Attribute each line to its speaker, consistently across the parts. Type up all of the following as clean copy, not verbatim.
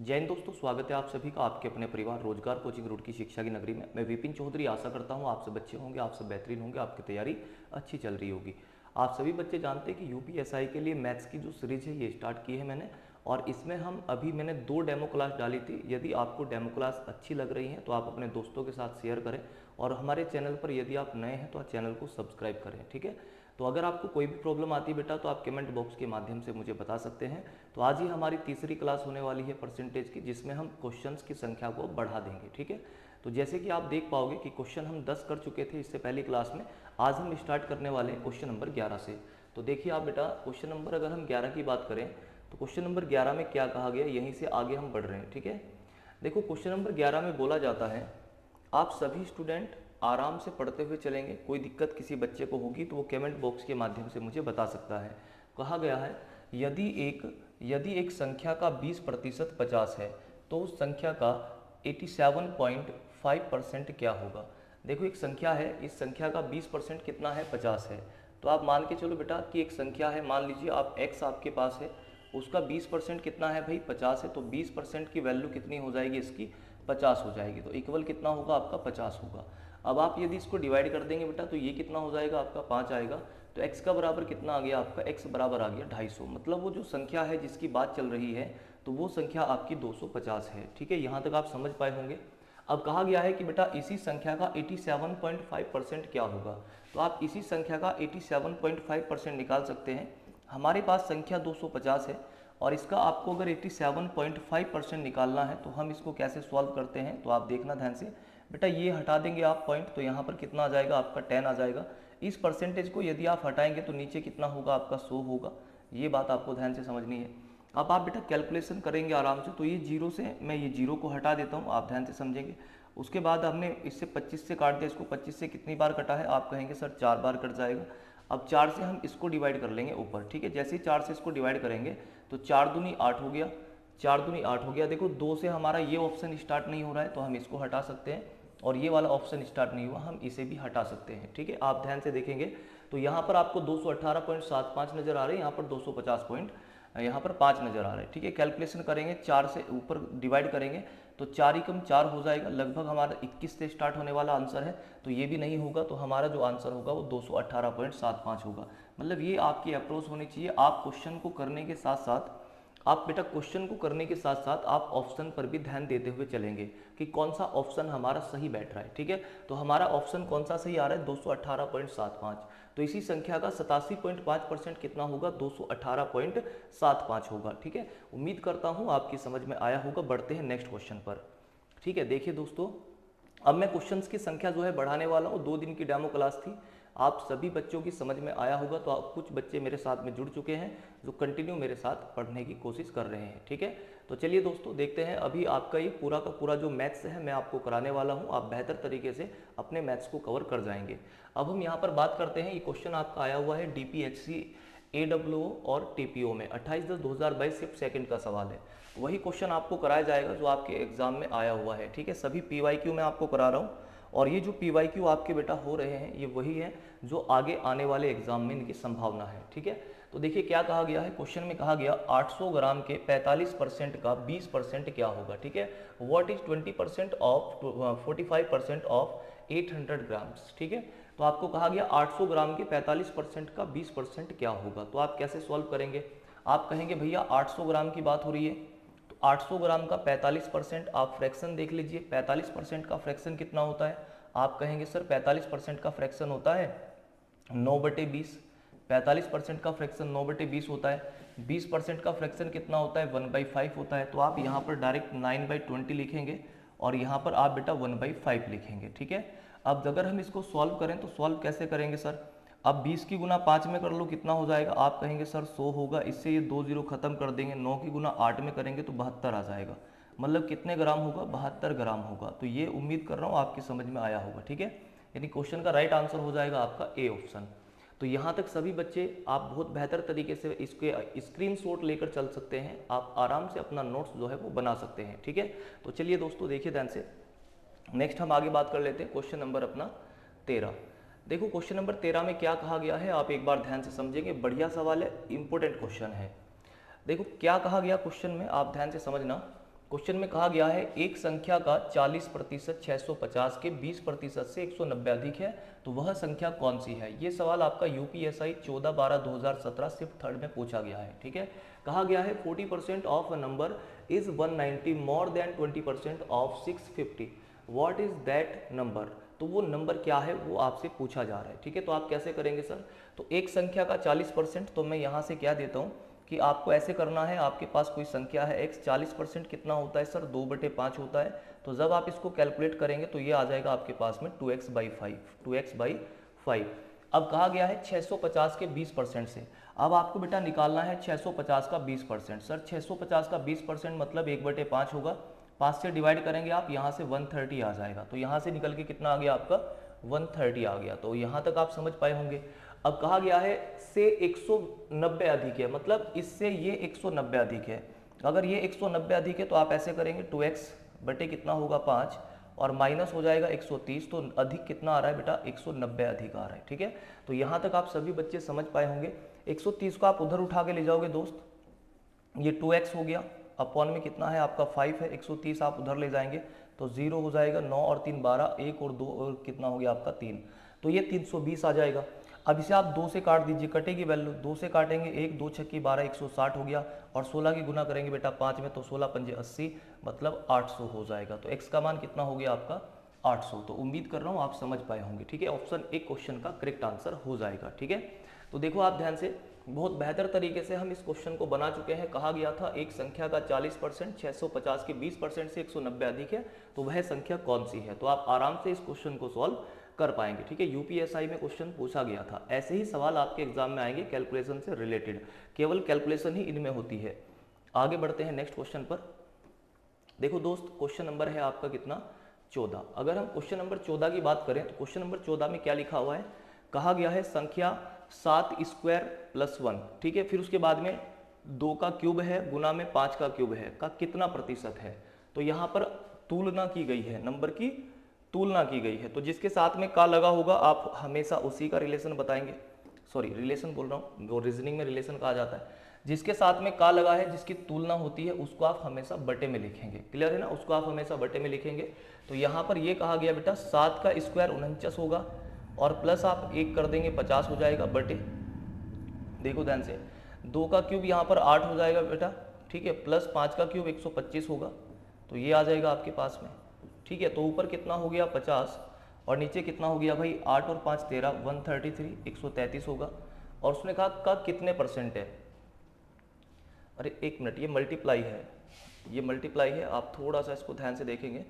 Speaker 1: जय हिंद दोस्तों, स्वागत है आप सभी का आपके अपने परिवार रोजगार कोचिंग रूट की शिक्षा की नगरी में। मैं विपिन चौधरी आशा करता हूं आप सब अच्छे होंगे, आप सब बेहतरीन होंगे, आपकी तैयारी अच्छी चल रही होगी। आप सभी बच्चे जानते हैं कि यूपीएसआई के लिए मैथ्स की जो सीरीज है ये स्टार्ट की है मैंने, और इसमें मैंने 2 डेमो क्लास डाली थी। यदि आपको डेमो क्लास अच्छी लग रही हैं तो आप अपने दोस्तों के साथ शेयर करें, और हमारे चैनल पर यदि आप नए हैं तो आप चैनल को सब्सक्राइब करें। ठीक है, तो अगर आपको कोई भी प्रॉब्लम आती है बेटा तो आप कमेंट बॉक्स के माध्यम से मुझे बता सकते हैं। तो आज ही हमारी तीसरी क्लास होने वाली है परसेंटेज की, जिसमें हम क्वेश्चंस की संख्या को बढ़ा देंगे। ठीक है, तो जैसे कि आप देख पाओगे कि क्वेश्चन हम 10 कर चुके थे इससे पहली क्लास में। आज हम स्टार्ट करने वाले हैं क्वेश्चन नंबर 11 से। तो देखिए आप बेटा, क्वेश्चन नंबर अगर हम 11 की बात करें तो क्वेश्चन नंबर 11 में क्या कहा गया, यहीं से आगे हम बढ़ रहे हैं। ठीक है, देखो क्वेश्चन नंबर 11 में बोला जाता है आप सभी स्टूडेंट आराम से पढ़ते हुए चलेंगे, कोई दिक्कत किसी बच्चे को होगी तो वो कमेंट बॉक्स के माध्यम से मुझे बता सकता है। कहा गया है यदि एक संख्या का 20% 50 है तो उस संख्या का 87.5% क्या होगा। देखो एक संख्या है, इस संख्या का 20% कितना है, 50 है। तो आप मान के चलो बेटा कि एक संख्या है, मान लीजिए आप x आपके पास है, उसका 20% कितना है भाई, 50 है। तो 20% की वैल्यू कितनी हो जाएगी, इसकी 50 हो जाएगी। तो इक्वल कितना होगा आपका, 50 होगा। अब आप यदि इसको डिवाइड कर देंगे बेटा तो ये कितना हो जाएगा आपका, 5 आएगा। तो x का बराबर कितना आ गया आपका, x बराबर आ गया 250। मतलब वो जो संख्या है जिसकी बात चल रही है तो वो संख्या आपकी 250 है। ठीक है, यहाँ तक आप समझ पाए होंगे। अब कहा गया है कि बेटा इसी संख्या का 87.5% क्या होगा। तो आप इसी संख्या का 87.5% निकाल सकते हैं। हमारे पास संख्या 250 है और इसका आपको अगर 87.5% निकालना है तो हम इसको कैसे सॉल्व करते हैं, तो आप देखना ध्यान से बेटा। ये हटा देंगे आप पॉइंट, तो यहाँ पर कितना आ जाएगा आपका 10 आ जाएगा। इस परसेंटेज को यदि आप हटाएंगे तो नीचे कितना होगा आपका 100 होगा। ये बात आपको ध्यान से समझनी है। अब आप बेटा कैलकुलेशन करेंगे आराम से। तो ये जीरो से मैं ये जीरो को हटा देता हूँ, आप ध्यान से समझेंगे। उसके बाद हमने इससे 25 से काट दिया, इसको 25 से कितनी बार कटा है, आप कहेंगे सर 4 बार कट जाएगा। अब 4 से हम इसको डिवाइड कर लेंगे ऊपर। ठीक है, जैसे ही 4 से इसको डिवाइड करेंगे तो 4 दूनी 8 हो गया, 4 दूनी 8 हो गया। देखो 2 से हमारा ये ऑप्शन स्टार्ट नहीं हो रहा है तो हम इसको हटा सकते हैं, और ये वाला ऑप्शन स्टार्ट नहीं हुआ, हम इसे भी हटा सकते हैं। ठीक है, आप ध्यान से देखेंगे तो यहाँ पर आपको 218.75 नजर आ रहे हैं, यहाँ पर 250 पॉइंट यहाँ पर 5 नजर आ रहे हैं। ठीक है, कैलकुलेशन करेंगे, 4 से ऊपर डिवाइड करेंगे तो 4 एकम 4 हो जाएगा। लगभग हमारा 21 से स्टार्ट होने वाला आंसर है, तो ये भी नहीं होगा। तो हमारा जो आंसर होगा वो 218.75 होगा। मतलब ये आपकी अप्रोच होनी चाहिए। आप क्वेश्चन को करने के साथ साथ आप ऑप्शन पर भी ध्यान देते हुए चलेंगे कि कौन सा ऑप्शन हमारा सही बैठ रहा है। ठीक है, तो हमारा ऑप्शन कौन सा सही आ रहा है, 218.75। तो इसी संख्या का 87.5% कितना होगा, 218.75 होगा। ठीक है, उम्मीद करता हूँ आपकी समझ में आया होगा। बढ़ते हैं नेक्स्ट क्वेश्चन पर। ठीक है, देखिए दोस्तों, अब मैं क्वेश्चंस की संख्या जो है बढ़ाने वाला हूँ। 2 दिन की डेमो क्लास थी, आप सभी बच्चों की समझ में आया होगा। तो आप कुछ बच्चे मेरे साथ में जुड़ चुके हैं जो कंटिन्यू मेरे साथ पढ़ने की कोशिश कर रहे हैं। ठीक है, तो चलिए दोस्तों देखते हैं। अभी आपका ये पूरा का पूरा जो मैथ्स है मैं आपको कराने वाला हूँ, आप बेहतर तरीके से अपने मैथ्स को कवर कर जाएंगे। अब हम यहाँ पर बात करते हैं, ये क्वेश्चन आपका आया हुआ है DPHC AWO और TPO में 28/10/2022 शिफ्ट सेकंड का सवाल है। वही क्वेश्चन आपको कराया जाएगा जो आपके एग्जाम में आया हुआ है। ठीक है, सभी PYQ मैं आपको करा रहा हूँ, और ये जो PYQ आपके बेटा हो रहे हैं ये वही है जो आगे आने वाले एग्जाम में इनकी संभावना है। ठीक है, तो देखिए क्या कहा गया है, क्वेश्चन में कहा गया 800 ग्राम के 45% का 20% क्या होगा। ठीक है, what is 20% of 45% of 800 grams. ठीक है, तो आपको कहा गया 800 ग्राम के 45% का 20% क्या होगा। तो आप कैसे सॉल्व करेंगे, आप कहेंगे भैया 800 ग्राम की बात हो रही है, तो 800 ग्राम का 45% आप फ्रैक्शन देख लीजिए। 45% का फ्रैक्शन कितना होता है, आप कहेंगे सर 45% का फ्रैक्शन होता है 9/20। 45% का फ्रैक्शन 9/20 होता है। 20% का फ्रैक्शन कितना होता है, 1/5 होता है। तो आप यहाँ पर डायरेक्ट 9/20 लिखेंगे और यहाँ पर आप बेटा 1/5 लिखेंगे। ठीक है, अब अगर हम इसको सॉल्व करें तो सॉल्व कैसे करेंगे सर, अब 20 की गुना 5 में कर लो, कितना हो जाएगा, आप कहेंगे सर 100 होगा। इससे ये 2 जीरो खत्म कर देंगे। 9 की गुना 8 में करेंगे तो 72 आ जाएगा। मतलब कितने ग्राम होगा, 72 ग्राम होगा। तो ये उम्मीद कर रहा हूँ आपकी समझ में आया होगा। ठीक है, यानी क्वेश्चन का राइट आंसर हो जाएगा आपका ए ऑप्शन। तो यहाँ तक सभी बच्चे आप बहुत बेहतर तरीके से इसके स्क्रीनशॉट लेकर चल सकते हैं, आप आराम से अपना नोट्स जो है वो बना सकते हैं। ठीक है, तो चलिए दोस्तों देखिए ध्यान से। नेक्स्ट हम आगे बात कर लेते हैं क्वेश्चन नंबर अपना 13। देखो क्वेश्चन नंबर 13 में क्या कहा गया है, आप एक बार ध्यान से समझेंगे। बढ़िया सवाल है, इंपॉर्टेंट क्वेश्चन है। देखो क्या कहा गया क्वेश्चन में, आप ध्यान से समझना। क्वेश्चन में कहा गया है एक संख्या का 40% 650 के 20% से 190 अधिक है, तो वह संख्या कौन सी है। ये सवाल आपका यूपीएसआई 14/12/2017 शिफ्ट थर्ड में पूछा गया है। ठीक है, कहा गया है 40% of a number is 190 more than 20% of 650, what is that number. तो वो नंबर क्या है वो आपसे पूछा जा रहा है। ठीक है, तो आप कैसे करेंगे सर, तो एक संख्या का 40%, तो मैं यहाँ से क्या देता हूँ कि आपको ऐसे करना है, आपके पास कोई संख्या है x, 40% कितना होता है सर, 2/5 होता है। तो जब आप इसको कैलकुलेट करेंगे तो ये आ जाएगा आपके पास में 2x/5, 2x/5। अब कहा गया है 650 के 20% से, अब आपको बेटा निकालना है 650 का 20%। सर 650 का 20% मतलब 1/5 होगा, 5 से डिवाइड करेंगे आप, यहाँ से 130 आ जाएगा। तो यहाँ से निकल के कितना आ गया आपका 130 आ गया। तो यहाँ तक आप समझ पाए होंगे। अब कहा गया है से 190 अधिक है, मतलब इससे ये 190 अधिक है। अगर ये 190 अधिक है तो आप ऐसे करेंगे 2x बटे कितना होगा 5 और माइनस हो जाएगा 130, तो अधिक कितना आ रहा है बेटा 190 अधिक आ रहा है। ठीक है, तो यहाँ तक आप सभी बच्चे समझ पाए होंगे। 130 को आप उधर उठा के ले जाओगे दोस्त, ये 2x हो गया, अपॉन में कितना है आपका 5 है, 130 आप उधर ले जाएंगे तो 0 हो जाएगा, 9 और 3 12, 1 और 2 और कितना हो गया आपका 3, तो ये 320 आ जाएगा। अब इसे आप 2 से काट दीजिए, कटेगी वैल्यू, 2 से काटेंगे 1 2 6 12, 160 हो गया, और 16 की गुना करेंगे बेटा 5 में, तो 16 पंजे 80, मतलब 800 हो जाएगा। तो x का मान कितना हो गया आपका 800। तो उम्मीद कर रहा हूँ आप समझ पाए होंगे। ठीक है, ऑप्शन एक क्वेश्चन का करेक्ट आंसर हो जाएगा। ठीक है, तो देखो आप ध्यान से, बहुत बेहतर तरीके से हम इस क्वेश्चन को बना चुके हैं। कहा गया था एक संख्या का 40% 650 के 20% से 190 अधिक है, तो वह संख्या कौन सी है। तो आप आराम से इस क्वेश्चन को सॉल्व कर पाएंगे। ठीक है, यूपीएसआई में क्वेश्चन पूछा गया था, ऐसे ही सवाल आपके एग्जाम में आएंगे कैलकुलेशन से रिलेटेड, केवल कैलकुलेशन ही इनमें होती है। आगे बढ़ते हैं नेक्स्ट क्वेश्चन पर। देखो दोस्त, क्वेश्चन नंबर है आपका कितना 14। अगर हम क्वेश्चन नंबर 14 की बात करें तो क्वेश्चन नंबर 14 में क्या लिखा हुआ है, कहा गया है संख्या 7 स्क्वायर प्लस 1। ठीक है, फिर उसके बाद में 2 का क्यूब है गुना में 5 का क्यूब है का कितना प्रतिशत है। तो यहाँ पर तुलना की गई है, नंबर की तुलना की गई है, तो जिसके साथ में का लगा होगा आप हमेशा उसी का रिलेशन बताएंगे। सॉरी, रिलेशन बोल रहा हूँ, वो रीजनिंग में रिलेशन कहा जाता है। जिसके साथ में का लगा है, जिसकी तुलना होती है, उसको आप हमेशा बटे में लिखेंगे। क्लियर है ना, उसको आप हमेशा बटे में लिखेंगे। तो यहाँ पर ये कहा गया बेटा 7 का स्क्वायर 49 होगा, और प्लस आप 1 कर देंगे 50 हो जाएगा बटे, देखो ध्यान से, 2 का क्यूब यहाँ पर 8 हो जाएगा बेटा। ठीक है, प्लस 5 का क्यूब 125 होगा, तो ये आ जाएगा आपके पास में। ठीक है, तो ऊपर कितना हो गया 50 और नीचे कितना हो गया भाई 8 और 5 13, 133, 133 होगा। और उसने कहा का कितने परसेंट है, अरे एक मिनट, ये मल्टीप्लाई है, ये मल्टीप्लाई है, आप थोड़ा सा इसको ध्यान से देखेंगे,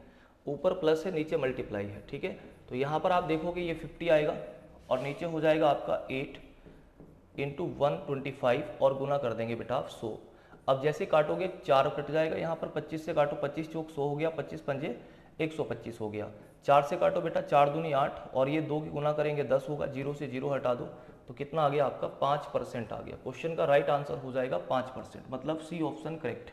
Speaker 1: ऊपर प्लस है नीचे मल्टीप्लाई है। ठीक है, तो यहाँ पर आप देखोगे ये 50 आएगा और नीचे हो जाएगा आपका 8 इंटू 125 और गुना कर देंगे बेटा आप 100। अब जैसे काटोगे 4 कट जाएगा, यहाँ पर 25 से काटो, 25 चौक 100 हो गया, 25 पंजे 125 हो गया। 4 से काटो बेटा, 4 दूनी 8 और ये 2 की गुना करेंगे 10 होगा, 0 से 0 हटा दो तो कितना आ गया आपका 5% आ गया। क्वेश्चन का राइट आंसर हो जाएगा 5%, मतलब सी ऑप्शन करेक्ट।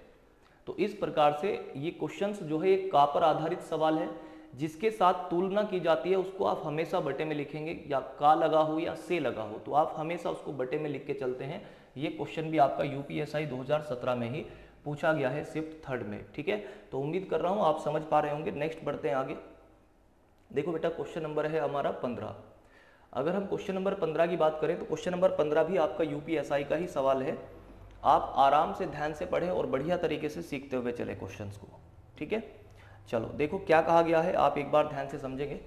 Speaker 1: तो इस प्रकार से ये क्वेश्चंस जो है एक का पर आधारित सवाल है, जिसके साथ तुलना की जाती है उसको आप हमेशा बटे में लिखेंगे, या का लगा हो या से लगा हो तो आप हमेशा उसको बटे में लिख के चलते हैं। ये क्वेश्चन भी आपका यूपीएसआई 2017 में ही पूछा गया है शिफ्ट थर्ड में। ठीक है, तो उम्मीद कर रहा हूँ आप समझ पा रहे होंगे। नेक्स्ट बढ़ते हैं आगे। देखो बेटा, क्वेश्चन नंबर है हमारा 15। अगर हम क्वेश्चन नंबर 15 की बात करें तो क्वेश्चन नंबर 15 भी आपका यूपीएसआई का ही सवाल है। आप आराम से ध्यान से पढ़ें और बढ़िया तरीके से सीखते हुए चले क्वेश्चंस को। ठीक है, चलो देखो क्या कहा गया है, आप एक बार ध्यान से समझेंगे।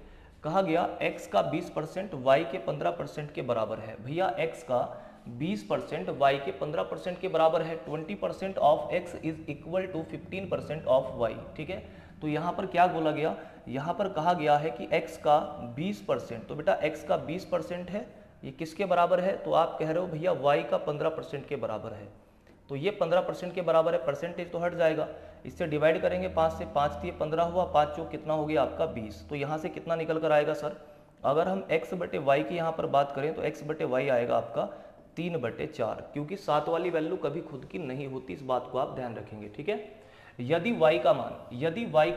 Speaker 1: कहा गया x का 20% y के 15% के बराबर है। भैया x का 20% y के 15% के बराबर है। 20% of x is equal to 15% of y। ठीक है, तो यहाँ पर क्या बोला गया, यहाँ पर कहा गया है कि x का 20%, तो बेटा x का 20% है, ये किसके बराबर है, तो आप कह रहे हो भैया y का 15% के बराबर है। तो ये 15% के बराबर है, परसेंटेज तो हट जाएगा, इससे डिवाइड करेंगे 5 से, 5 दिए 15 हुआ, 5 चौक कितना हो गया आपका 20। तो यहाँ से कितना निकल कर आएगा सर, अगर हम x बटे वाई की यहाँ पर बात करें तो x बटे वाई आएगा आपका 3/4, क्योंकि 7 वाली वैल्यू कभी खुद की नहीं होती, इस बात को आप ध्यान रखेंगे। ठीक है, यदि y का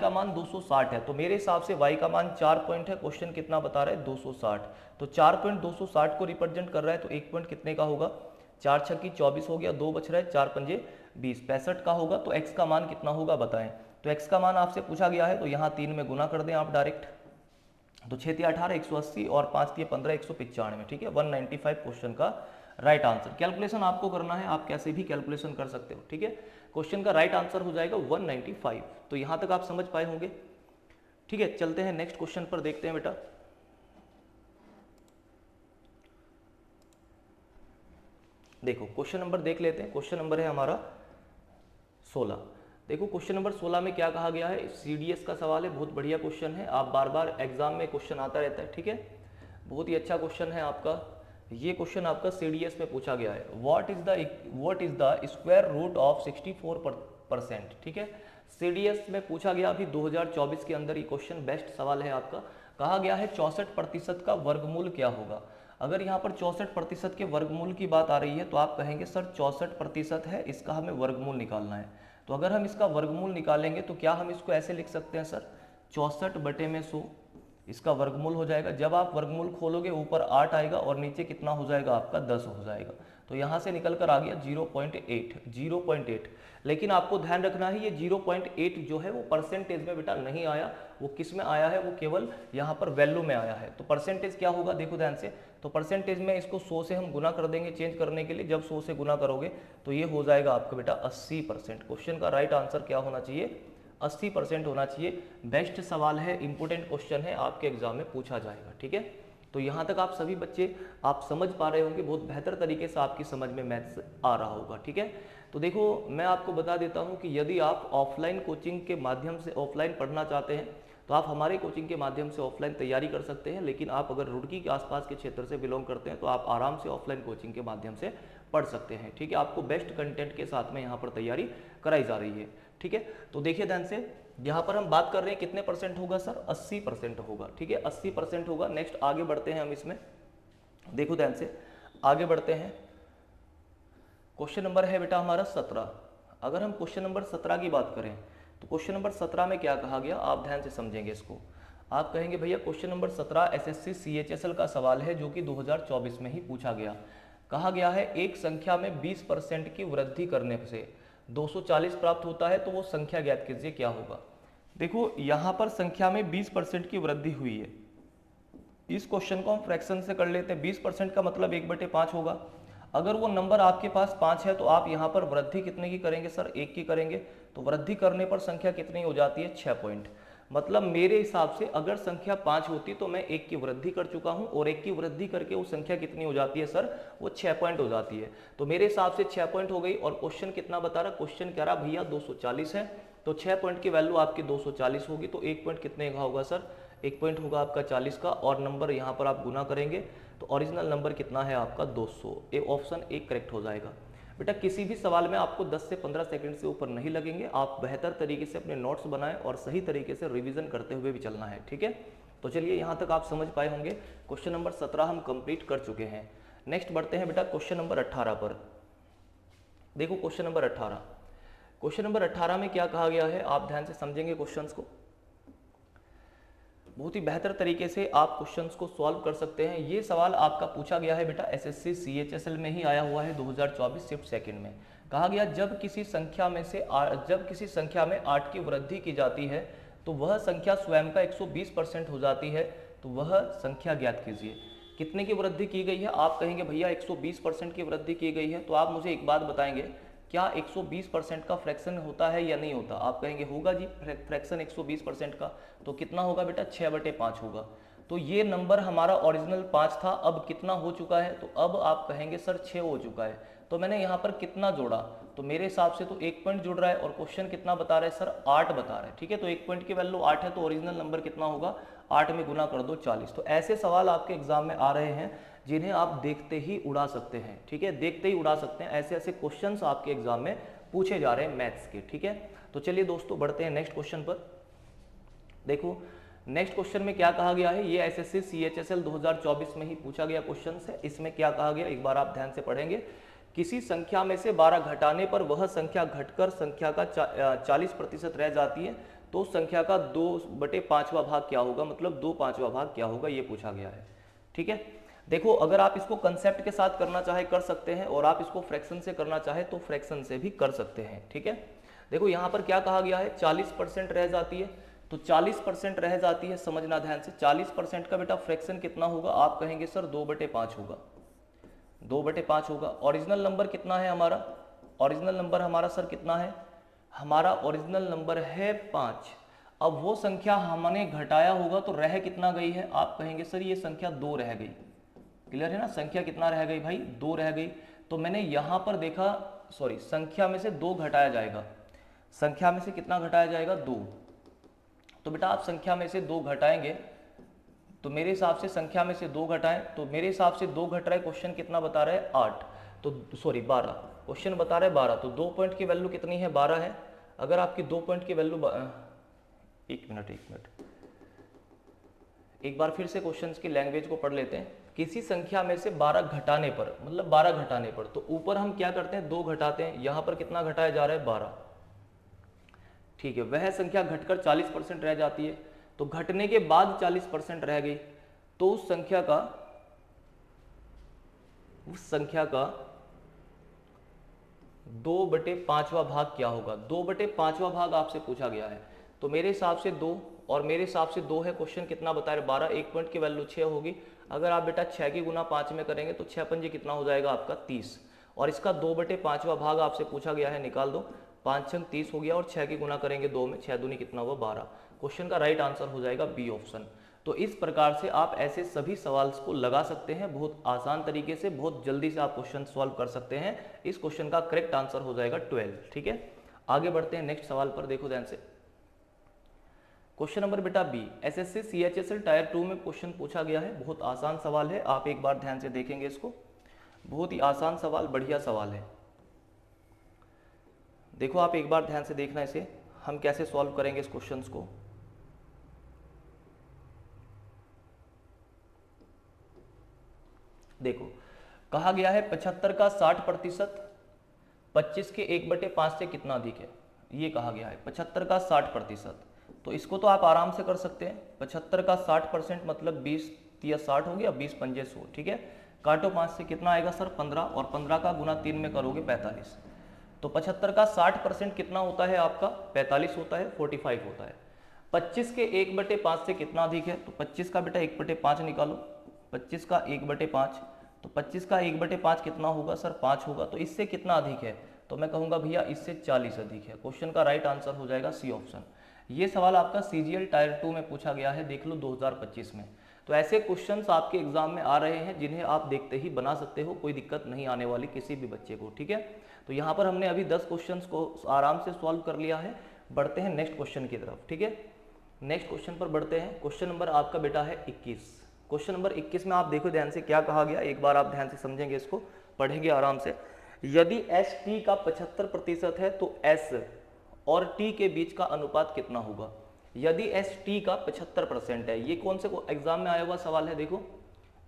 Speaker 1: मान 260 है तो मेरे हिसाब से y का मान 4 पॉइंट है। क्वेश्चन कितना बता रहा है 260, तो 4 पॉइंट 260 को रिप्रेजेंट कर रहा है, तो 1 पॉइंट कितने का होगा, 4 छक्की 24 हो गया, 2 बच रहा है, 4 पंजे 20, 65 का होगा। तो x का मान कितना होगा बताएं, तो x का मान आपसे पूछा गया है, तो यहाँ 3 में गुना कर दें आप डायरेक्ट, तो 6 × 18 180 और 5 × 15 195, ठीक है। 195 क्वेश्चन का राइट आंसर। कैलकुलेशन आपको करना है, आप कैसे भी कैलकुलेशन कर सकते हो, ठीक है। क्वेश्चन का राइट आंसर हो जाएगा 195। तो यहाँ तक आप समझ पाए होंगे, ठीक है। चलते हैं नेक्स्ट क्वेश्चन पर, देखते हैं बेटा। देखो क्वेश्चन नंबर देख लेते हैं। क्वेश्चन नंबर है हमारा 16। देखो क्वेश्चन नंबर 16 में क्या कहा गया है, CDS का सवाल है, बहुत बढ़िया क्वेश्चन है, आप बार बार एग्जाम में क्वेश्चन आता रहता है, ठीक है। बहुत ही अच्छा क्वेश्चन है आपका, ये क्वेश्चन आपका CDS में पूछा गया है। What is the square root of 64%, ठीक है। CDS में पूछा गया अभी 2024 के अंदर, ये क्वेश्चन बेस्ट सवाल है आपका। कहा गया है 64% का वर्गमूल क्या होगा। अगर यहाँ पर 64% के वर्गमूल की बात आ रही है तो आप कहेंगे सर 64% है, इसका हमें वर्गमूल निकालना है। तो अगर हम इसका वर्गमूल निकालेंगे तो क्या हम इसको ऐसे लिख सकते हैं सर, 64/100 इसका वर्गमूल हो जाएगा। जब आप वर्गमूल खोलोगे ऊपर 8 आएगा और नीचे कितना हो जाएगा आपका 10 हो जाएगा। तो यहाँ से निकल कर आ गया 0.8। लेकिन आपको ध्यान रखना है ये 0.8 जो है वो परसेंटेज में बेटा नहीं आया, वो किस में आया है, वो केवल यहाँ पर वैल्यू में आया है। तो परसेंटेज क्या होगा, देखो ध्यान से, तो परसेंटेज में इसको 100 से हम गुना कर देंगे चेंज करने के लिए। जब 100 से गुना करोगे तो ये हो जाएगा आपका बेटा 80%। क्वेश्चन का राइट आंसर क्या होना चाहिए, 80% होना चाहिए। बेस्ट सवाल है, इंपोर्टेंट क्वेश्चन है, आपके एग्जाम में पूछा जाएगा, ठीक है। तो यहाँ तक आप सभी बच्चे आप समझ पा रहे होंगे, बहुत बेहतर तरीके से आपकी समझ में मैथ्स आ रहा होगा, ठीक है। तो देखो मैं आपको बता देता हूँ कि यदि आप ऑफलाइन कोचिंग के माध्यम से ऑफलाइन पढ़ना चाहते हैं तो आप हमारे कोचिंग के माध्यम से ऑफलाइन तैयारी कर सकते हैं। लेकिन आप अगर रुड़की के आसपास के क्षेत्र से बिलोंग करते हैं तो आप आराम से ऑफलाइन कोचिंग के माध्यम से पढ़ सकते हैं, ठीक है। आपको बेस्ट कंटेंट के साथ में यहाँ पर तैयारी कराई जा रही है, ठीक है। तो देखिए ध्यान से, यहाँ पर हम बात कर रहे हैं कितने परसेंट होगा सर, 80% होगा, ठीक है, 80% होगा। नेक्स्ट आगे बढ़ते हैं हम इसमें, देखो ध्यान से आगे बढ़ते हैं। क्वेश्चन नंबर है बेटा हमारा 17। अगर हम क्वेश्चन नंबर 17 की बात करें तो क्वेश्चन नंबर 17 में क्या कहा गया, आप ध्यान से समझेंगे इसको। आप कहेंगे भैया क्वेश्चन नंबर 17 SSC CHSL का सवाल है जो कि 2024 में ही पूछा गया। कहा गया है एक संख्या में 20% की वृद्धि करने से 240 प्राप्त होता है, तो वो संख्या ज्ञात कीजिए क्या होगा। देखो यहाँ पर संख्या में 20% की वृद्धि हुई है। इस क्वेश्चन को हम फ्रैक्शन से कर लेते हैं। 20% का मतलब 1/5 होगा। अगर वो नंबर आपके पास 5 है तो आप यहाँ पर वृद्धि कितने की करेंगे सर, 1 की करेंगे। तो वृद्धि करने पर संख्या कितनी हो जाती है, 6 पॉइंट। मतलब मेरे हिसाब से अगर संख्या 5 होती तो मैं 1 की वृद्धि कर चुका हूं, और 1 की वृद्धि करके वो संख्या कितनी हो जाती है सर, वो 6 पॉइंट हो जाती है। तो मेरे हिसाब से 6 पॉइंट हो गई। और क्वेश्चन कितना बता रहा, क्वेश्चन कह रहा भैया 240 है, तो 6 पॉइंट की वैल्यू आपकी 240 होगी। तो 1 पॉइंट कितने का होगा सर, 1 पॉइंट होगा आपका 40 का, और नंबर यहाँ पर आप गुना करेंगे तो ओरिजिनल नंबर कितना है आपका 200। ये ऑप्शन 1 करेक्ट हो जाएगा। बेटा किसी भी सवाल में आपको 10 से 15 सेकंड से ऊपर नहीं लगेंगे। आप बेहतर तरीके से अपने नोट्स बनाएं और सही तरीके से रिवीजन करते हुए भी चलना है, ठीक है। तो चलिए यहाँ तक आप समझ पाए होंगे। क्वेश्चन नंबर 17 हम कंप्लीट कर चुके हैं। नेक्स्ट बढ़ते हैं बेटा क्वेश्चन नंबर 18 पर। देखो क्वेश्चन नंबर 18, क्वेश्चन नंबर 18 में क्या कहा गया है, आप ध्यान से समझेंगे क्वेश्चंस को। बहुत ही बेहतर तरीके से आप क्वेश्चंस को सॉल्व कर सकते हैं। ये सवाल आपका पूछा गया है बेटा SSC CHSL में ही आया हुआ है 2024 शिफ्ट सेकंड में। कहा गया जब किसी संख्या में 8 की वृद्धि की जाती है तो वह संख्या स्वयं का 120% हो जाती है, तो वह संख्या ज्ञात कीजिए। कितने की वृद्धि की गई है, आप कहेंगे भैया 120% की वृद्धि की गई है। तो आप मुझे एक बात बताएंगे, क्या 120% का फ्रैक्शन होता है या नहीं होता। आप कहेंगे होगा जी फ्रैक्शन 120% का, तो कितना होगा बेटा 6/5 होगा। तो ये नंबर हमारा ओरिजिनल 5 था, अब कितना हो चुका है, तो अब आप कहेंगे सर 6 हो चुका है। तो मैंने यहाँ पर कितना जोड़ा, तो मेरे हिसाब से तो 1 पॉइंट जुड़ रहा है, और क्वेश्चन कितना बता रहा है सर 8 बता रहा है, ठीक है। तो 1 पॉइंट की वैल्यू 8 है, तो ओरिजिनल नंबर कितना होगा, 8 में गुना कर दो 40। तो ऐसे सवाल आपके एग्जाम में आ रहे हैं जिन्हें आप देखते ही उड़ा सकते हैं, ठीक है, देखते ही उड़ा सकते हैं। ऐसे ऐसे क्वेश्चंस आपके एग्जाम में पूछे जा रहे हैं मैथ्स के, ठीक है। तो चलिए दोस्तों बढ़ते हैं नेक्स्ट क्वेश्चन पर। देखो नेक्स्ट क्वेश्चन में क्या कहा गया है, ये SSC CHSL 2024 में ही पूछा गया क्वेश्चन है। इसमें क्या कहा गया, एक बार आप ध्यान से पढ़ेंगे। किसी संख्या में से 12 घटाने पर वह संख्या घटकर संख्या का 40% रह जाती है, तो संख्या का 2/5वां भाग क्या होगा, मतलब 2/5वां भाग क्या होगा, ये पूछा गया है, ठीक है। देखो अगर आप इसको कंसेप्ट के साथ करना चाहे कर सकते हैं, और आप इसको फ्रैक्शन से करना चाहे तो फ्रैक्शन से भी कर सकते हैं, ठीक है। देखो यहाँ पर क्या कहा गया है, 40% रह जाती है, तो 40% रह जाती है, समझना ध्यान से। 40% का बेटा फ्रैक्शन कितना होगा, आप कहेंगे सर 2/5 होगा, 2/5 होगा। ओरिजिनल नंबर कितना है हमारा, ओरिजिनल नंबर हमारा सर कितना है, हमारा ओरिजिनल नंबर है 5। अब वो संख्या हमने घटाया होगा तो रह कितना गई है, आप कहेंगे सर ये संख्या 2 रह गई। क्लियर है ना, संख्या कितना रह गई भाई, 2 रह गई। तो मैंने यहां पर देखा, सॉरी, संख्या में से 2 घटाया जाएगा, संख्या में से कितना घटाया जाएगा, 2। तो बेटा आप संख्या में से 2 घटाएंगे तो मेरे हिसाब से संख्या में से 2 घटाएं तो मेरे हिसाब से 2 घट रहा है, क्वेश्चन कितना बता रहा है 8, तो सॉरी 12, क्वेश्चन बता रहा है 12, तो 2 पॉइंट की वैल्यू कितनी है, 12 है। अगर आपकी 2 पॉइंट की वैल्यू, एक मिनट एक बार फिर से क्वेश्चंस की लैंग्वेज को पढ़ लेते हैं। किसी संख्या में से 12 घटाने पर, मतलब 12 घटाने पर, तो ऊपर हम क्या करते हैं, 2 घटाते हैं, यहां पर कितना घटाया जा रहा है, 12। ठीक है, वह संख्या घटकर 40% रह जाती है, तो घटने के बाद 40% रह गई, तो उस संख्या का 2/5वां भाग क्या होगा, 2/5वां भाग आपसे पूछा गया है। तो मेरे हिसाब से 2 और मेरे हिसाब से 2 है, क्वेश्चन कितना बता रहे 12, 1 पॉइंट की वैल्यू 6 होगी। अगर आप बेटा 6 की गुना 5 में करेंगे तो 6 पंजे कितना हो जाएगा आपका 30, और इसका 2/5वां भाग आपसे पूछा गया है, निकाल दो, 5 छंग 30 हो गया, और 6 की गुना करेंगे 2 में, 6 दूनी कितना हुआ 12। क्वेश्चन का राइट आंसर हो जाएगा बी ऑप्शन। तो इस प्रकार से आप ऐसे सभी सवाल को लगा सकते हैं, बहुत आसान तरीके से, बहुत जल्दी से आप क्वेश्चन सॉल्व कर सकते हैं। इस क्वेश्चन का करेक्ट आंसर हो जाएगा 12। ठीक है, आगे बढ़ते हैं नेक्स्ट सवाल पर, देखो ध्यान से। क्वेश्चन नंबर बेटा बी, एसएससी सीएचएसएल टायर 2 में क्वेश्चन पूछा गया है, बहुत आसान सवाल है, आप एक बार ध्यान से देखेंगे इसको, बहुत ही आसान सवाल, बढ़िया सवाल है। देखो आप एक बार ध्यान से देखना इसे, हम कैसे सॉल्व करेंगे इस क्वेश्चन को। देखो कहा गया है 75 का 60%, 25 के 1/5 से कितना अधिक है, ये कहा गया है 75 का 60%। तो इसको तो आप आराम से कर सकते हैं, 75 का 60% मतलब 20 या 60 हो गया, 20 पंजे 100, ठीक है। काटो 5 से, कितना आएगा सर 15, और 15 का गुना 3 में करोगे 45। तो 75 का 60% कितना होता है आपका, 45 होता है, 45 होता है। 25 के 1/5 से कितना अधिक है, तो 25 का बेटा 1/5 निकालो, 25 का 1/5, तो 25 का 1/5 कितना होगा सर 5 होगा। तो इससे कितना अधिक है, तो मैं कहूँगा भैया इससे 40 अधिक है। क्वेश्चन का राइट आंसर हो जाएगा सी ऑप्शन। ये सवाल आपका सीजीएल टायर 2 में पूछा गया है, देख लो 2025 में। तो ऐसे क्वेश्चंस आपके एग्जाम में आ रहे हैं जिन्हें आप देखते ही बना सकते हो, कोई दिक्कत नहीं आने वाली किसी भी बच्चे को, ठीक है। तो यहाँ पर हमने अभी 10 क्वेश्चंस को आराम से सॉल्व कर लिया है। बढ़ते हैं नेक्स्ट क्वेश्चन की तरफ, ठीक है। नेक्स्ट क्वेश्चन पर बढ़ते हैं। क्वेश्चन नंबर आपका बेटा है 21। क्वेश्चन नंबर 21 में आप देखो ध्यान से क्या कहा गया, एक बार आप ध्यान से समझेंगे, इसको पढ़ेंगे आराम से। यदि एस टी का 75% है तो एस और टी के बीच का अनुपात कितना होगा। यदि एस टी का 75% है, ये कौन से एग्जाम में आया हुआ सवाल है, देखो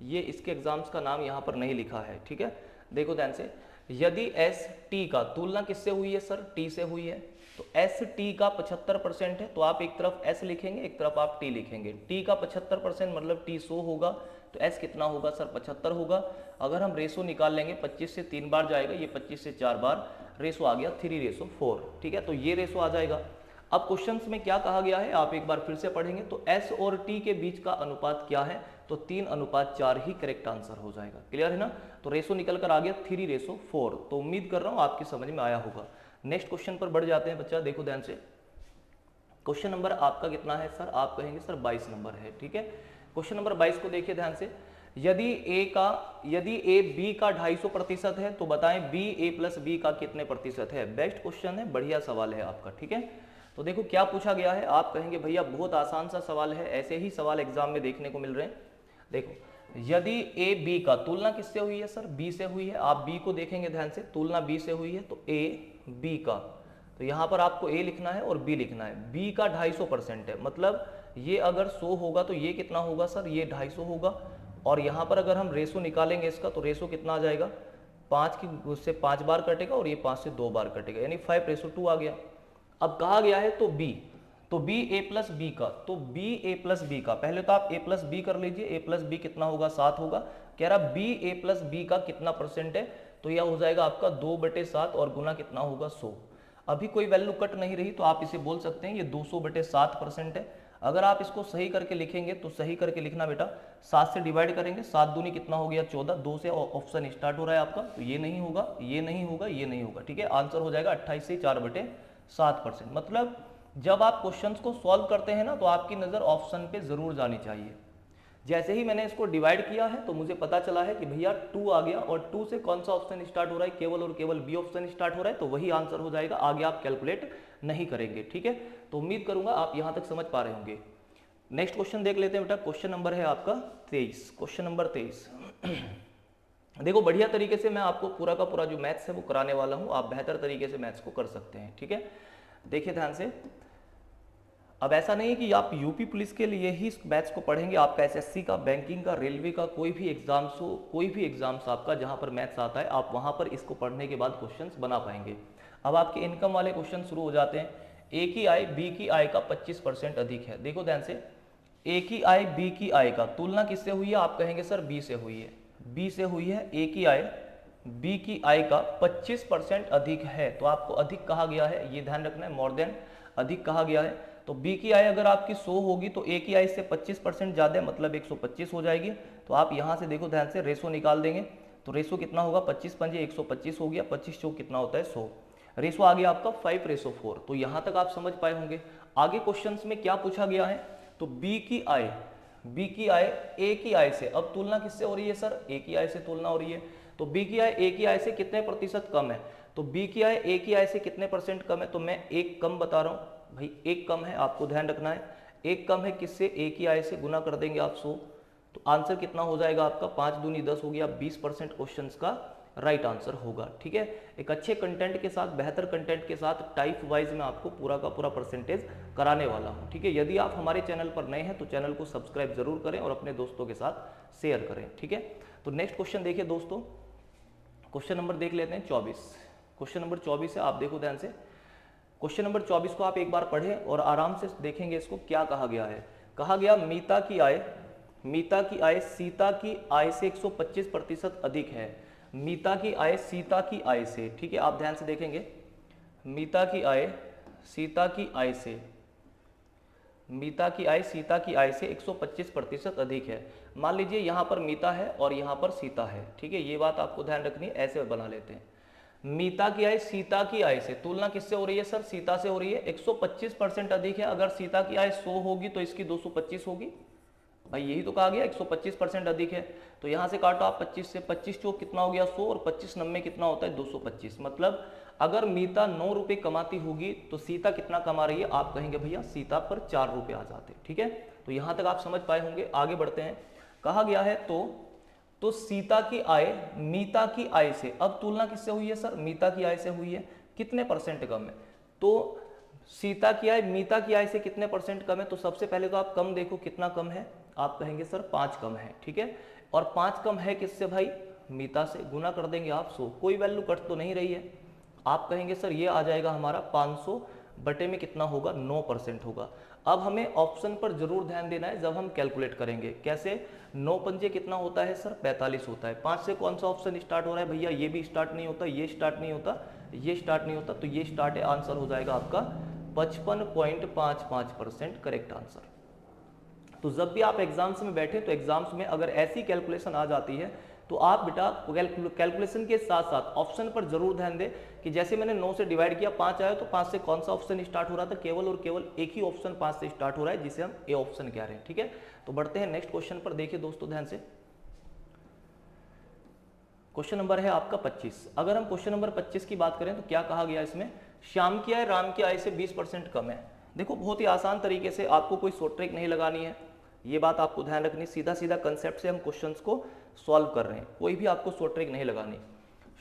Speaker 1: ये इसके एग्जाम्स का नाम यहाँ पर नहीं लिखा है, ठीक है। देखो ध्यान से, यदि एस टी का तुलना किससे हुई है सर, टी से हुई है। तो एस टी का 75% है, तो आप एक तरफ एस लिखेंगे, एक तरफ आप टी लिखेंगे। टी का 75% मतलब टी 100 होगा, तो एस कितना होगा सर 75 होगा। अगर हम रेशो निकाल लेंगे, 25 से 3 बार जाएगा, ये 25 से 4 बार, रेशो आ गया 3:4, ठीक है। तो ये रेशो आ जाएगा। अब क्वेश्चंस में क्या कहा गया है, आप एक बार फिर से पढ़ेंगे। तो एस और टी के बीच का अनुपात क्या है, तो 3:4 ही करेक्ट आंसर हो जाएगा। क्लियर है ना। तो रेशो निकल कर आ गया 3:4। तो उम्मीद कर रहा हूं आपकी समझ में आया होगा। नेक्स्ट क्वेश्चन पर बढ़ जाते हैं बच्चा, देखो ध्यान से। क्वेश्चन नंबर आपका कितना है सर, आप कहेंगे सर 22 नंबर है, ठीक है। क्वेश्चन नंबर 22 को देखिए ध्यान से। यदि ए बी का 250% है तो बताएं बी ए प्लस बी का कितने प्रतिशत है। बेस्ट क्वेश्चन है, बढ़िया सवाल है आपका, ठीक है। तो देखो क्या पूछा गया है, आप कहेंगे भैया बहुत आसान सा सवाल है, ऐसे ही सवाल एग्जाम में देखने को मिल रहे हैं। देखो यदि ए बी का, तुलना किससे हुई है सर, बी से हुई है। आप बी को देखेंगे ध्यान से, तुलना बी से हुई है, तो ए बी का, तो यहाँ पर आपको ए लिखना है और बी लिखना है। बी का 250% है, मतलब ये अगर 100 होगा तो ये कितना होगा सर, ये 250 होगा। और यहाँ पर अगर हम रेशो निकालेंगे इसका, तो रेशो कितना आ जाएगा, 5 की उससे 5 बार कटेगा और ये 5 से 2 बार कटेगा, यानी 5:2 आ गया। अब कहा गया है तो बी ए प्लस बी का, तो बी ए प्लस बी का, पहले तो आप ए प्लस बी कर लीजिए। ए प्लस बी कितना होगा, 7 होगा। कह रहा बी ए प्लस बी का कितना परसेंट है, तो यह हो जाएगा आपका 2/7 और गुना कितना होगा 100। अभी कोई वैल्यू कट नहीं रही तो आप इसे बोल सकते हैं ये 200/7% है। अगर आप इसको सही करके लिखेंगे तो सही करके लिखना बेटा, 7 से डिवाइड करेंगे, 7 दूनी कितना हो गया 14, 2 से ऑप्शन स्टार्ट हो रहा है आपका, तो ये नहीं होगा, ये नहीं होगा, ये नहीं होगा, ठीक है। आंसर हो जाएगा 28 से 4/7%। मतलब जब आप क्वेश्चंस को सॉल्व करते हैं ना तो आपकी नज़र ऑप्शन पे जरूर जानी चाहिए। जैसे ही मैंने इसको डिवाइड किया है तो मुझे पता चला है कि भैया 2 आ गया, और 2 से कौन सा ऑप्शन स्टार्ट हो रहा है, केवल और केवल बी ऑप्शन स्टार्ट हो रहा है, तो वही आंसर हो जाएगा, आगे आप कैलकुलेट नहीं करेंगे, ठीक है। तो उम्मीद करूंगा आप यहां तक समझ पा रहे होंगे। नेक्स्ट क्वेश्चन देख लेते हैं बेटा। क्वेश्चन नंबर है आपका 23। क्वेश्चन नंबर 23 देखो बढ़िया तरीके से मैं आपको पूरा का पूरा जो मैथ्स है वो कराने वाला हूं, आप बेहतर तरीके से मैथ्स को कर सकते हैं, ठीक है। देखिए ध्यान से, अब ऐसा नहीं है कि आप यूपी पुलिस के लिए ही इस मैथ्स को पढ़ेंगे, आपका एसएससी का, बैंकिंग का, रेलवे का, कोई भी एग्जाम्स हो, कोई भी एग्जाम्स आपका जहां पर मैथ्स आता है, आप वहां पर इसको पढ़ने के बाद क्वेश्चंस बना पाएंगे। अब आपके इनकम वाले क्वेश्चन शुरू हो जाते हैं। ए की आय बी की आय का 25% अधिक है। देखो ध्यान से, ए की आय बी की आय का तुलना किससे हुई है, आप कहेंगे सर बी से हुई है, बी से हुई है। ए की आय बी की आय का 25% अधिक है, तो आपको अधिक कहा गया है, ये ध्यान रखना है, मोर देन अधिक कहा गया है। तो बी की आय अगर आपकी 100 होगी तो ए की आय से 25% ज्यादा, मतलब 125 हो जाएगी। तो आप यहां से देखो ध्यान से, रेशो निकाल देंगे तो रेशो कितना होगा, 25 पंजे 125 हो गया, 25 चौक कितना होता है 100, रेशो आ गया आपका 5:4। तो यहां तक आप समझ पाए होंगे। आगे क्वेश्चंस में क्या पूछा गया है, तो बी की आय ए की आय से, अब तुलना किससे हो रही है सर, ए की आय से तुलना हो रही है। तो बी की आय ए की आय से कितने प्रतिशत कम है, तो बी की आय ए की आय से कितने परसेंट कम है, तो मैं एक कम बता रहा हूं भाई, एक कम है, आपको ध्यान रखना है। एक कम है किससे, ए की आय से, गुना कर देंगे आप 100, तो आंसर कितना हो जाएगा आपका, 5 दूनी 10 हो गया, 20% क्वेश्चंस का राइट आंसर होगा, ठीक है। एक अच्छे कंटेंट के साथ, बेहतर कंटेंट के साथ, टाइप वाइज में आपको पूरा का पूरा परसेंटेज कराने वाला हूं, ठीक है। यदि आप हमारे चैनल पर नए हैं तो चैनल को सब्सक्राइब जरूर करें और अपने दोस्तों के साथ शेयर करें, ठीक है। तो नेक्स्ट क्वेश्चन देखिए दोस्तों, क्वेश्चन नंबर देख लेते हैं 24। क्वेश्चन नंबर 24 है, आप देखो ध्यान से। क्वेश्चन नंबर 24 को आप एक बार पढ़ें और आराम से देखेंगे इसको क्या कहा गया है। कहा गया मीता की आय सीता की आय से 125% अधिक है। मीता की आय सीता की आय से, ठीक है, आप ध्यान से देखेंगे, मीता की आय सीता की आय से, मीता की आय सीता की आय से 125% अधिक है। मान लीजिए यहाँ पर मीता है और यहाँ पर सीता है, ठीक है, ये बात आपको ध्यान रखनी है, ऐसे बना लेते हैं। मीता की आय सीता की आय से, तुलना किससे हो रही है सर, सीता से हो रही है, 125% अधिक है। अगर सीता की आय 100 होगी तो इसकी 225 होगी, भाई यही तो कहा गया, 125% अधिक है। तो यहाँ से काटो आप 25 से, 25 चौक कितना हो गया 100, और 25 नब्बे कितना होता है 225। मतलब अगर मीता 9 रुपये कमाती होगी तो सीता कितना कमा रही है, आप कहेंगे भैया सीता पर 4 रुपये आ जाते, ठीक है। तो यहाँ तक आप समझ पाए होंगे। आगे बढ़ते हैं, कहा गया है तो सीता की आय मीता की आय से, अब तुलना किससे हुई है सर, मीता की आय से हुई है, कितने परसेंट कम है, तो सीता की आय मीता की आय से कितने परसेंट कम है। तो सबसे पहले तो आप कम देखो कितना कम है, आप कहेंगे सर 5 कम है, ठीक है। और 5 कम है किससे भाई, मीता से, गुना कर देंगे आप 100, कोई वैल्यू कट तो नहीं रही है। आप कहेंगे सर ये आ जाएगा हमारा 500 बटे में कितना होगा, 9% होगा। अब हमें ऑप्शन पर जरूर ध्यान देना है जब हम कैलकुलेट करेंगे। कैसे, 9 पंजे कितना होता है सर, 45 होता है। 5 से कौन सा ऑप्शन स्टार्ट हो रहा है भैया, ये भी स्टार्ट नहीं होता, ये स्टार्ट नहीं होता, ये स्टार्ट नहीं होता, तो ये स्टार्ट है, आंसर हो जाएगा आपका 55.55% करेक्ट आंसर। तो जब भी आप एग्जाम्स में बैठे तो एग्जाम्स में अगर ऐसी कैलकुलेशन आ जाती है तो आप बेटा कैलकुलेशन के साथ साथ ऑप्शन पर जरूर ध्यान दें कि जैसे मैंने 9 से डिवाइड किया, 5 आया, तो 5 से कौन सा ऑप्शन स्टार्ट हो रहा था, केवल और केवल एक ही ऑप्शन 5 से स्टार्ट हो रहा है, जिसे हम ए ऑप्शन कह रहे हैं, ठीक है। तो बढ़ते हैं नेक्स्ट क्वेश्चन पर। देखिए दोस्तों ध्यान से, क्वेश्चन नंबर है आपका 25। अगर हम क्वेश्चन नंबर 25 की बात करें तो क्या कहा गया इसमें, श्याम की आय राम की आय से 20% कम है। देखो बहुत ही आसान तरीके से, आपको कोई शॉर्ट ट्रिक नहीं लगानी है, ये बात आपको ध्यान रखनी, सीधा सीधा कंसेप्ट से हम क्वेश्चंस को सॉल्व कर रहे हैं, कोई भी आपको शॉर्ट ट्रिक नहीं लगानी।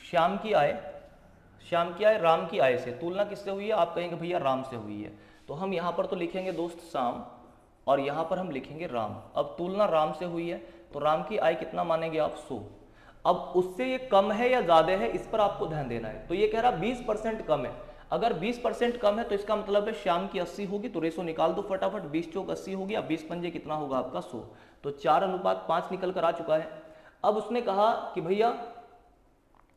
Speaker 1: श्याम की आय राम की आय से, तुलना किससे हुई है, आप कहेंगे भैया राम से हुई है, तो हम यहाँ पर तो लिखेंगे दोस्त श्याम और यहाँ पर हम लिखेंगे राम। अब तुलना राम से हुई है तो राम की आय कितना मानेंगे आप, 100। अब उससे ये कम है या ज्यादा है, इस पर आपको ध्यान देना है। तो ये कह रहा 20% कम है, अगर 20% कम है तो इसका मतलब है श्याम की 80 होगी, तो रेशो निकाल दो फटाफट, 20 चौक 80 हो गया, 20 पंजे कितना होगा आपका 100, तो 4:5 निकल कर आ चुका है। अब उसने कहा कि भैया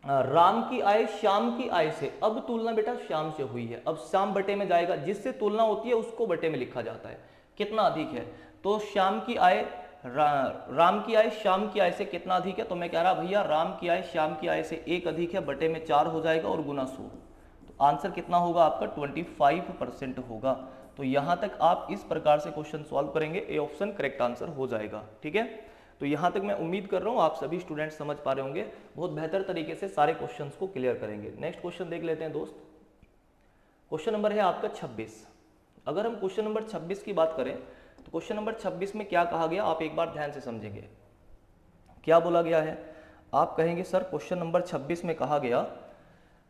Speaker 1: राम की आय श्याम की आय से, अब तुलना बेटा श्याम से हुई है, अब श्याम बटे में जाएगा, जिससे तुलना होती है उसको बटे में लिखा जाता है, कितना अधिक है। तो श्याम की आय राम की आय श्याम की आय से कितना अधिक है, तो मैं कह रहा भैया राम की आय श्याम की आय से 1 अधिक है, बटे में 4 हो जाएगा और गुना 100। तो आंसर कितना होगा आपका 25% होगा। तो यहां तक आप इस प्रकार से क्वेश्चन सॉल्व करेंगे, ए ऑप्शन करेक्ट आंसर हो जाएगा। ठीक है, तो यहां तक मैं उम्मीद कर रहा हूं आप सभी स्टूडेंट समझ पा रहे होंगे, बहुत बेहतर तरीके से सारे क्वेश्चंस को क्लियर करेंगे। नेक्स्ट क्वेश्चन देख लेते हैं दोस्त। क्वेश्चन नंबर है आपका 26। अगर हम क्वेश्चन नंबर 26 की बात करें तो क्वेश्चन नंबर 26 में क्या कहा गया, आप एक बार ध्यान से समझेंगे। क्या बोला गया है, आप कहेंगे सर क्वेश्चन नंबर 26 में कहा गया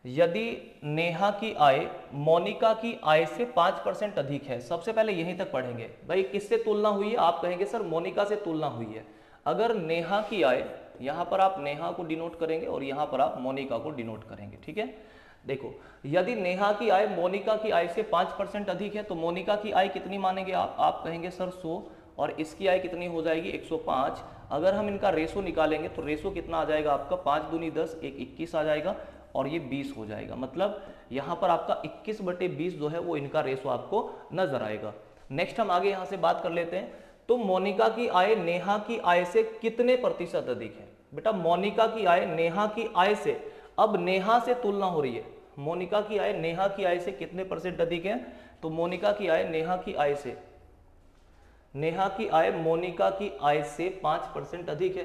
Speaker 1: यदि नेहा की आय मोनिका की आय से 5% अधिक है। सबसे पहले यहीं तक पढ़ेंगे भाई, किससे तुलना हुई है, आप कहेंगे सर मोनिका से तुलना हुई है। अगर नेहा की आय, यहां पर आप नेहा को डिनोट करेंगे और यहां पर आप मोनिका को डिनोट करेंगे। ठीक है, देखो यदि नेहा की आय मोनिका की आय से 5% अधिक है तो मोनिका की आय कितनी मानेंगे आप कहेंगे सर 100, और इसकी आय कितनी हो जाएगी 105। अगर हम इनका रेशो निकालेंगे तो रेशो कितना आ जाएगा आपका 5 दूनी 10, 1 21 आ जाएगा और ये 20 हो जाएगा। मतलब यहाँ पर आपका 21/20 जो है वो इनका रेशो आपको नजर आएगा। नेक्स्ट हम आगे यहाँ से बात कर लेते हैं। तो मोनिका की आय नेहा की आय से कितने प्रतिशत अधिक है। बेटा मोनिका की आय नेहा की आय से, अब नेहा से तुलना हो रही है, मोनिका की आय नेहा की आय से कितने % अधिक है, तो मोनिका की आय नेहा की आय से, नेहा की आय मोनिका की आय से 5% अधिक है।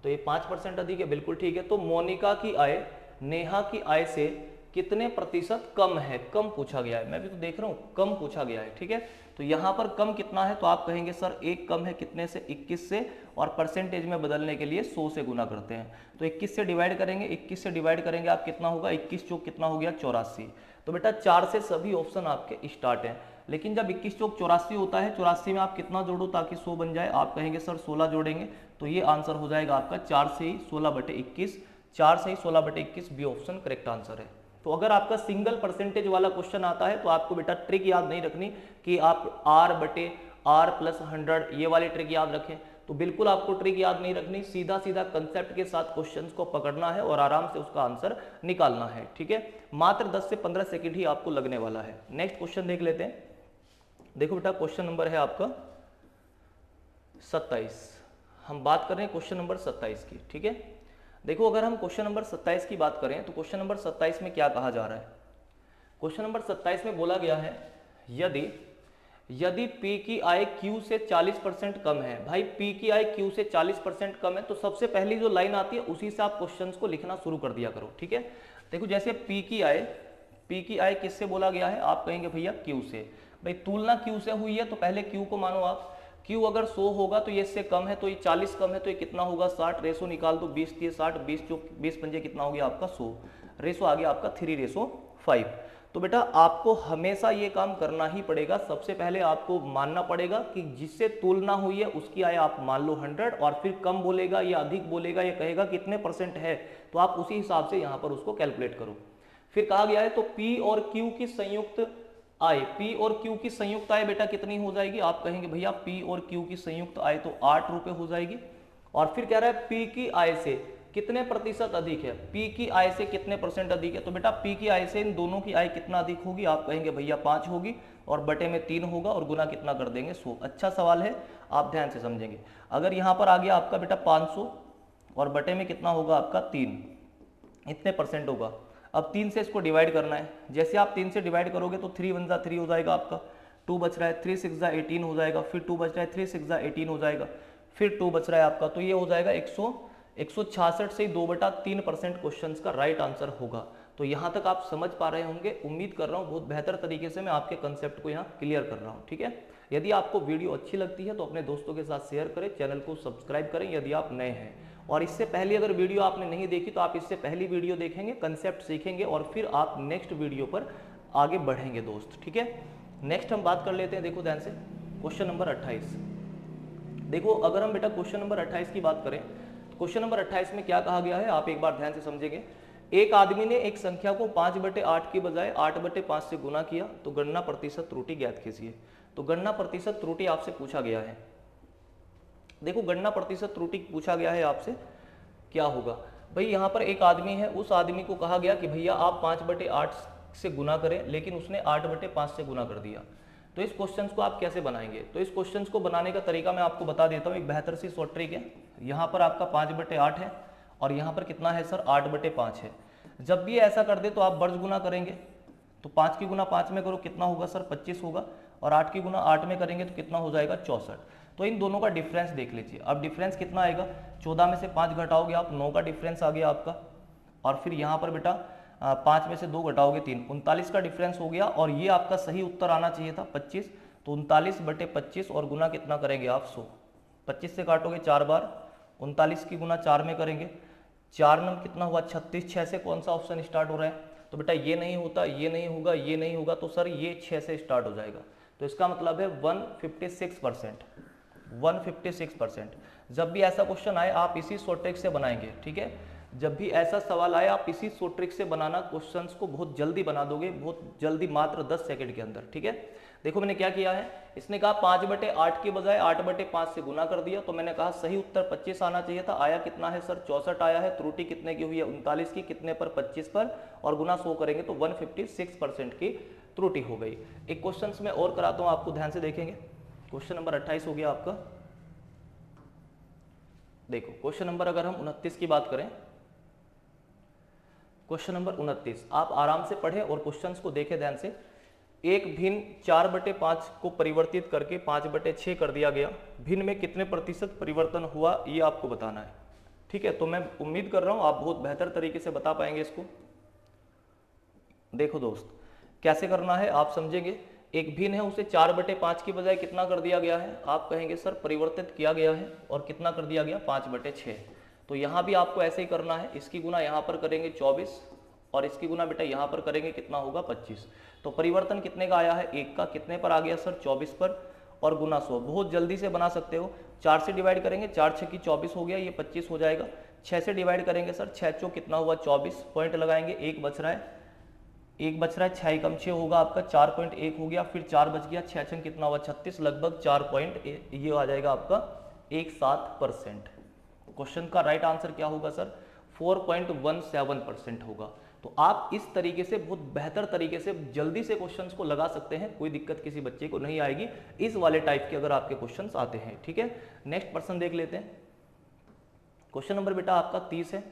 Speaker 1: तो ये 5% अधिक है, बिल्कुल ठीक है। तो मोनिका की आय नेहा की आय से कितने प्रतिशत कम है, कम पूछा गया है, मैं भी तो देख रहा हूं कम पूछा गया है। ठीक है, तो यहां पर कम कितना है, तो आप कहेंगे सर 1 कम है कितने से, 21 से, और परसेंटेज में बदलने के लिए 100 से गुना करते हैं। तो 21 से डिवाइड करेंगे, 21 से डिवाइड करेंगे आप कितना होगा, 21 चौक कितना हो गया 84। तो बेटा 4 से सभी ऑप्शन आपके स्टार्ट हैं, लेकिन जब 21 चौक 84 होता है, 84 में आप कितना जोड़ो ताकि 100 बन जाए, आप कहेंगे सर 16 जोड़ेंगे, तो ये आंसर हो जाएगा आपका 4 से ही 16/21, 4 से ही 16/21 बी ऑप्शन करेक्ट आंसर है। तो अगर आपका सिंगल परसेंटेज वाला क्वेश्चन आता है तो आपको बेटा ट्रिक याद नहीं रखनी कि आप R/R+100 ये वाली ट्रिक याद रखें, तो बिल्कुल आपको ट्रिक याद नहीं रखनी, सीधा सीधा कंसेप्ट के साथ क्वेश्चंस को पकड़ना है और आराम से उसका आंसर निकालना है। ठीक है, मात्र 10 से 15 सेकंड ही आपको लगने वाला है। नेक्स्ट क्वेश्चन देख लेते हैं। देखो बेटा क्वेश्चन नंबर है आपका 27, हम बात कर रहे हैं क्वेश्चन नंबर 27 की। ठीक है, देखो अगर हम क्वेश्चन नंबर 27 की बात करें तो क्वेश्चन नंबर 27 में क्या कहा जा रहा है। क्वेश्चन नंबर 27 में बोला गया है यदि P की आय Q से 40% कम है। भाई P की आय Q से 40% कम है, तो सबसे पहली जो लाइन आती है उसी से आप क्वेश्चंस को लिखना शुरू कर दिया करो। ठीक है, देखो जैसे P की आय किससे बोला गया है, आप कहेंगे भैया Q से। भाई तुलना Q से हुई है तो पहले Q को मानो आप, Q अगर 100 होगा तो ये इससे कम है, तो ये 40 कम है तो ये कितना होगा 60, रेशो निकाल दो 20 दिए 60, 20 पंजे कितना हो गया आपका 100, रेशो आ गया आपका 3:5। तो बेटा आपको हमेशा ये काम करना ही पड़ेगा। सबसे पहले आपको मानना पड़ेगा कि जिससे तुलना हुई है उसकी आय आप मान लो 100, और फिर कम बोलेगा या अधिक बोलेगा या कहेगा कितने % है, तो आप उसी हिसाब से यहाँ पर उसको कैलकुलेट करो। फिर कहा गया है तो P और Q की संयुक्त आय, P और Q की संयुक्त आय बेटा कितनी हो जाएगी, आप कहेंगे भैया P और Q की संयुक्त आय तो 8 रुपए हो जाएगी। और फिर कह रहा है P की आय से कितने प्रतिशत अधिक है, P की आय से कितने % अधिक है, तो बेटा P की आय से इन दोनों की आय कितना अधिक होगी, आप कहेंगे भैया 5 होगी, और बटे में 3 होगा और गुना कितना कर देंगे 100। अच्छा सवाल है, आप ध्यान से समझेंगे। अगर यहाँ पर आ गया आपका बेटा 500 और बटे में कितना होगा आपका 3, इतने % होगा। अब 3 से इसको डिवाइड करना है, जैसे आप 3 से डिवाइड करोगे तो 3 1 3 हो जाएगा आपका, 2 बच रहा है, 3 6 18 हो जाएगा, फिर 2 बच रहा है, 3 6 18 हो जाएगा, फिर 2 बच रहा है आपका, तो ये हो जाएगा 166 से 2/3% क्वेश्चन का राइट आंसर होगा। तो यहाँ तक आप समझ पा रहे होंगे, उम्मीद कर रहा हूँ बहुत बेहतर तरीके से मैं आपके कंसेप्ट को यहाँ क्लियर कर रहा हूँ। ठीक है, यदि आपको वीडियो अच्छी लगती है तो अपने दोस्तों के साथ शेयर करें, चैनल को सब्सक्राइब करें यदि आप नए हैं, और इससे पहले अगर वीडियो आपने नहीं देखी तो आप इससे पहली वीडियो देखेंगे, कंसेप्ट सीखेंगे और फिर आप नेक्स्ट वीडियो पर आगे बढ़ेंगे दोस्त। ठीक है, नेक्स्ट हम बात कर लेते हैं। देखो ध्यान से क्वेश्चन नंबर 28। देखो अगर हम बेटा क्वेश्चन नंबर 28 की बात करें, क्वेश्चन नंबर 28 में क्या कहा गया है, आप एक बार ध्यान से समझेंगे। एक आदमी ने एक संख्या को 5/8 की बजाय 8/5 से गुना किया, तो गणना प्रतिशत त्रुटि ज्ञात कीजिए। तो गणना प्रतिशत त्रुटि आपसे पूछा गया है। देखो गणना प्रतिशत त्रुटि पूछा गया है आपसे, क्या होगा भाई यहाँ पर एक आदमी है, उस आदमी को कहा गया कि भैया आप 5/8 से गुना करें, लेकिन उसने 8/5 से गुना कर दिया। तो इस क्वेश्चन को आप कैसे बनाएंगे? तो इस क्वेश्चन को बनाने का तरीका मैं आपको बता देता हूँ, एक बेहतर सी शॉर्ट ट्रिक है। यहाँ पर आपका 5/8 है और यहाँ पर कितना है सर 8/5 है। जब भी ऐसा कर दे तो आप वर्ग गुना करेंगे, तो 5 की गुना 5 में करो कितना होगा सर 25 होगा, और 8 की गुना 8 में करेंगे तो कितना हो जाएगा 64। तो इन दोनों का डिफरेंस देख लीजिए। अब डिफरेंस कितना आएगा, 14 में से 5 घटाओगे आप 9 का डिफरेंस आ गया आपका, और फिर यहाँ पर बेटा 5 में से 2 घटाओगे 3, 39 का डिफरेंस हो गया। और ये आपका सही उत्तर आना चाहिए था 25, तो 39/25 और गुना कितना करेंगे आप 100। 25 से काटोगे 4 बार, 39 की गुना 4 में करेंगे, 4 नम कितना हुआ 36, 6 से कौन सा ऑप्शन स्टार्ट हो रहा है? तो बेटा ये नहीं होता, ये नहीं होगा, ये नहीं होगा, तो सर ये 6 से स्टार्ट हो जाएगा। तो इसका मतलब है 156%। 156%। जब भी ऐसा क्वेश्चन आए आप इसी शॉर्ट ट्रिक से बनाएंगे, ठीक है। जब भी ऐसा सवाल आए आप इसी शॉर्ट ट्रिक से बनाना, क्वेश्चंस को बहुत जल्दी बना दोगे, बहुत जल्दी, मात्र 10 सेकंड के अंदर, ठीक है। देखो मैंने क्या किया है, इसने कहा 5/8 के बजाय 8/5 से गुना कर दिया, तो मैंने कहा सही उत्तर 25 आना चाहिए था, आया कितना है सर 64 आया है। त्रुटि कितने की हुई है 39 की, कितने पर 25 पर, और गुना 100 करेंगे तो 156% की त्रुटि हो गई। एक क्वेश्चन में और कराता हूं, आपको ध्यान से देखेंगे। क्वेश्चन नंबर 28 हो गया आपका। देखो क्वेश्चन नंबर अगर हम 29 की बात करें, क्वेश्चन नंबर 29 आप आराम से पढ़े और क्वेश्चंस को देखें ध्यान से। एक भिन्न 4/5 को परिवर्तित करके 5/6 कर दिया गया, भिन्न में कितने प्रतिशत परिवर्तन हुआ ये आपको बताना है, ठीक है। तो मैं उम्मीद कर रहा हूं आप बहुत बेहतर तरीके से बता पाएंगे इसको। देखो दोस्त कैसे करना है आप समझेंगे। एक भिन्न है उसे 4/5 की बजाय कितना कर दिया गया है, आप कहेंगे सर परिवर्तित किया गया है, और कितना कर दिया गया 5/6। तो यहाँ भी आपको ऐसे ही करना है, इसकी गुना यहाँ पर करेंगे 24, और इसकी गुना बेटा यहाँ पर करेंगे कितना होगा 25। तो परिवर्तन कितने का आया है, 1 का, कितने पर आ गया सर 24 पर, और गुना 100। बहुत जल्दी से बना सकते हो, 4 से डिवाइड करेंगे, 4 6 की 24 हो गया, ये 25 हो जाएगा। 6 से डिवाइड करेंगे सर, 6 चौक कितना हुआ 24, पॉइंट लगाएंगे, 1 बच रहा है, 1 बच रहा है, 6 कम 6 होगा आपका 4.1 हो गया, फिर 4 बच गया, 6 छंग कितना हुआ 36, लगभग 4. ये आ जाएगा आपका 17%। क्वेश्चन का राइट आंसर क्या होगा सर 4.17% होगा। तो आप इस तरीके से बहुत बेहतर तरीके से जल्दी से क्वेश्चंस को लगा सकते हैं, कोई दिक्कत किसी बच्चे को नहीं आएगी इस वाले टाइप के अगर आपके क्वेश्चंस आते हैं, ठीक है। नेक्स्ट पर्सन देख लेते हैं। क्वेश्चन नंबर बेटा आपका 30 है।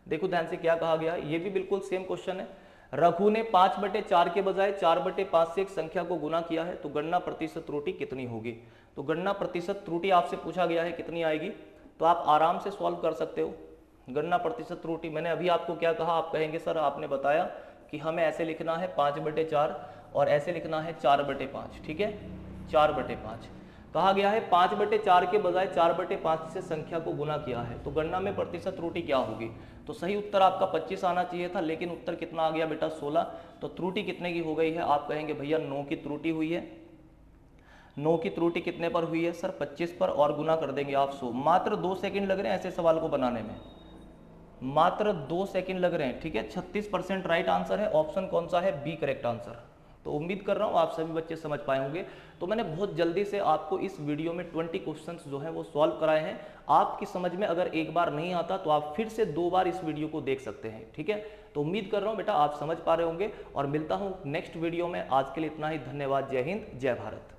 Speaker 1: देखो ध्यान से क्या कहा गया है, ये भी बिल्कुल सेम क्वेश्चन है। रघु ने 5/4 के बजाय 4/5 से एक संख्या को गुना किया है, तो गणना प्रतिशत त्रुटि कितनी होगी। तो गणना प्रतिशत त्रुटि आपसे पूछा गया है कितनी आएगी, तो आप आराम से सॉल्व कर सकते हो। गणना प्रतिशत त्रुटि मैंने अभी आपको क्या कहा, आप कहेंगे सर आपने बताया कि हमें ऐसे लिखना है 5/4 और ऐसे लिखना है 4/5, ठीक है 4/5। कहा गया है 5/4 के बजाय 4/5 से संख्या को गुना किया है, तो गणना में प्रतिशत त्रुटि क्या होगी। तो सही उत्तर आपका 25 आना चाहिए था, लेकिन उत्तर कितना आ गया बेटा 16। तो त्रुटि कितने की हो गई है, आप कहेंगे भैया 9 की त्रुटि हुई है। 9 की त्रुटि कितने पर हुई है सर 25 पर, और गुना कर देंगे आप 100। मात्र 2 सेकंड लग रहे हैं ऐसे सवाल को बनाने में, मात्र 2 सेकंड लग रहे हैं, ठीक है। 36% राइट आंसर है। ऑप्शन कौन सा है, बी करेक्ट आंसर। तो उम्मीद कर रहा हूँ आप सभी बच्चे समझ पाए होंगे। तो मैंने बहुत जल्दी से आपको इस वीडियो में 20 क्वेश्चंस जो है वो सॉल्व कराए हैं। आपकी समझ में अगर एक बार नहीं आता तो आप फिर से 2 बार इस वीडियो को देख सकते हैं, ठीक है। तो उम्मीद कर रहा हूँ बेटा आप समझ पा रहे होंगे, और मिलता हूँ नेक्स्ट वीडियो में। आज के लिए इतना ही, धन्यवाद, जय हिंद, जय भारत।